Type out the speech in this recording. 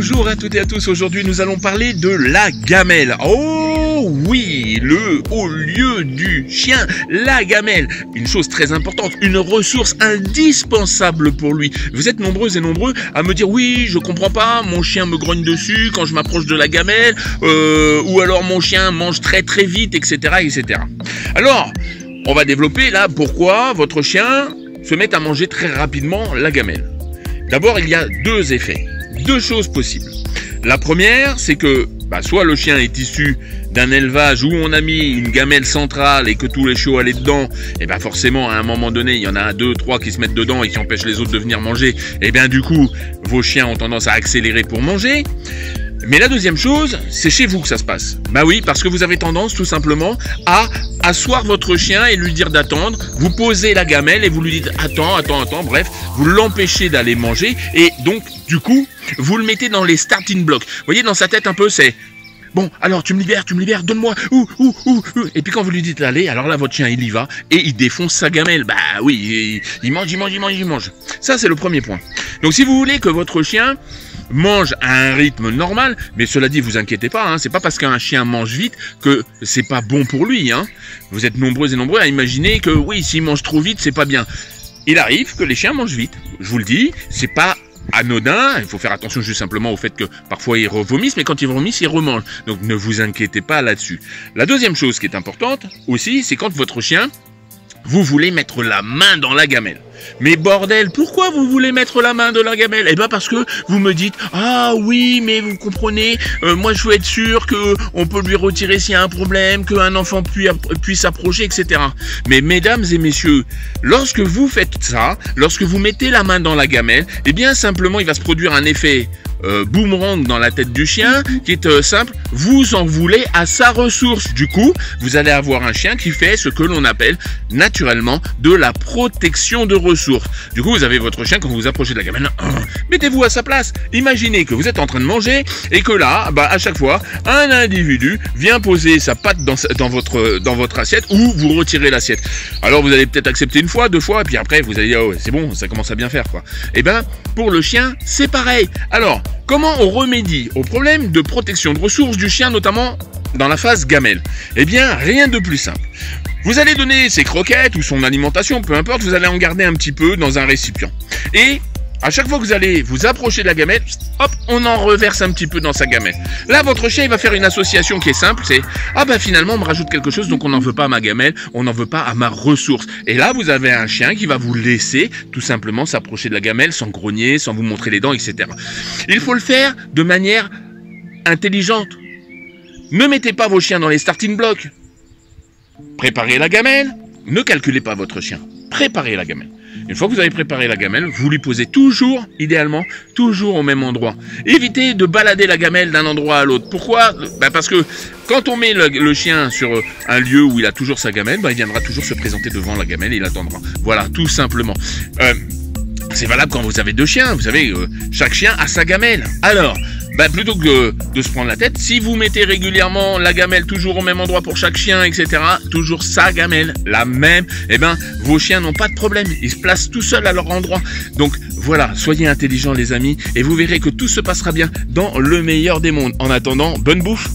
Bonjour à toutes et à tous, aujourd'hui nous allons parler de la gamelle. Oh oui, le haut lieu du chien, la gamelle. Une chose très importante, une ressource indispensable pour lui. Vous êtes nombreuses et nombreux à me dire oui, je comprends pas, mon chien me grogne dessus quand je m'approche de la gamelle, ou alors mon chien mange très très vite, etc. etc. Alors, on va développer là pourquoi votre chien se met à manger très rapidement la gamelle. D'abord, il y a deux effets. Deux choses possibles. La première, c'est que soit le chien est issu d'un élevage où on a mis une gamelle centrale et que tous les chiots allaient dedans, et forcément à un moment donné il y en a 2, 3 qui se mettent dedans et qui empêchent les autres de venir manger, et du coup vos chiens ont tendance à accélérer pour manger. Mais la deuxième chose, c'est chez vous que ça se passe. Oui, parce que vous avez tendance tout simplement à asseoir votre chien et lui dire d'attendre. Vous posez la gamelle et vous lui dites attends, bref, vous l'empêchez d'aller manger et donc du coup, vous le mettez dans les starting blocks. Vous voyez, dans sa tête un peu, c'est bon, alors tu me libères, donne-moi, Et puis quand vous lui dites allez, alors là votre chien il y va et il défonce sa gamelle. Oui, il mange. Ça c'est le premier point. Donc si vous voulez que votre chien mange à un rythme normal, mais cela dit, vous inquiétez pas, c'est pas parce qu'un chien mange vite que c'est pas bon pour lui, Vous êtes nombreux et nombreux à imaginer que oui, s'il mange trop vite, c'est pas bien. Il arrive que les chiens mangent vite. Je vous le dis, c'est pas anodin, il faut faire attention juste simplement au fait que parfois ils revomissent, mais quand ils vomissent, ils remangent. Donc ne vous inquiétez pas là-dessus. La deuxième chose qui est importante aussi, c'est quand votre chien, vous voulez mettre la main dans la gamelle. Mais bordel, pourquoi vous voulez mettre la main dans la gamelle? Parce que vous me dites ah oui, mais vous comprenez, moi je veux être sûr que on peut lui retirer s'il y a un problème, qu'un enfant puisse approcher, etc. Mais mesdames et messieurs, lorsque vous faites ça, lorsque vous mettez la main dans la gamelle, simplement il va se produire un effet boomerang dans la tête du chien qui est simple, vous en voulez à sa ressource. Du coup, vous allez avoir un chien qui fait ce que l'on appelle naturellement de la protection de ressources. Du coup, vous avez votre chien, quand vous vous approchez de la gamelle, mettez-vous à sa place. Imaginez que vous êtes en train de manger et que là, à chaque fois, un individu vient poser sa patte dans votre assiette ou vous retirez l'assiette. Alors, vous allez peut-être accepter une fois, deux fois, et puis après, vous allez dire, oh, c'est bon, ça commence à bien faire, quoi. Pour le chien, c'est pareil. Alors, comment on remédie au problème de protection de ressources du chien, notamment dans la phase gamelle? Rien de plus simple. Vous allez donner ses croquettes ou son alimentation, peu importe, vous allez en garder un petit peu dans un récipient. Et à chaque fois que vous allez vous approcher de la gamelle, hop, on en reverse un petit peu dans sa gamelle. Là, votre chien, il va faire une association qui est simple, c'est finalement, on me rajoute quelque chose, donc on n'en veut pas à ma gamelle, on n'en veut pas à ma ressource. Et là, vous avez un chien qui va vous laisser tout simplement s'approcher de la gamelle sans grogner, sans vous montrer les dents, etc. Il faut le faire de manière intelligente. Ne mettez pas vos chiens dans les starting blocks. Préparez la gamelle, ne calculez pas votre chien. Préparez la gamelle. Une fois que vous avez préparé la gamelle, vous lui posez toujours, idéalement, toujours au même endroit. Évitez de balader la gamelle d'un endroit à l'autre. Pourquoi? Parce que quand on met le chien sur un lieu où il a toujours sa gamelle, il viendra toujours se présenter devant la gamelle et il attendra. Voilà, tout simplement. C'est valable quand vous avez deux chiens. Vous savez, chaque chien a sa gamelle. Alors, plutôt que de se prendre la tête, si vous mettez régulièrement la gamelle toujours au même endroit pour chaque chien, etc., toujours sa gamelle, la même, vos chiens n'ont pas de problème. Ils se placent tout seuls à leur endroit. Donc, voilà, soyez intelligents les amis, et vous verrez que tout se passera bien dans le meilleur des mondes. En attendant, bonne bouffe!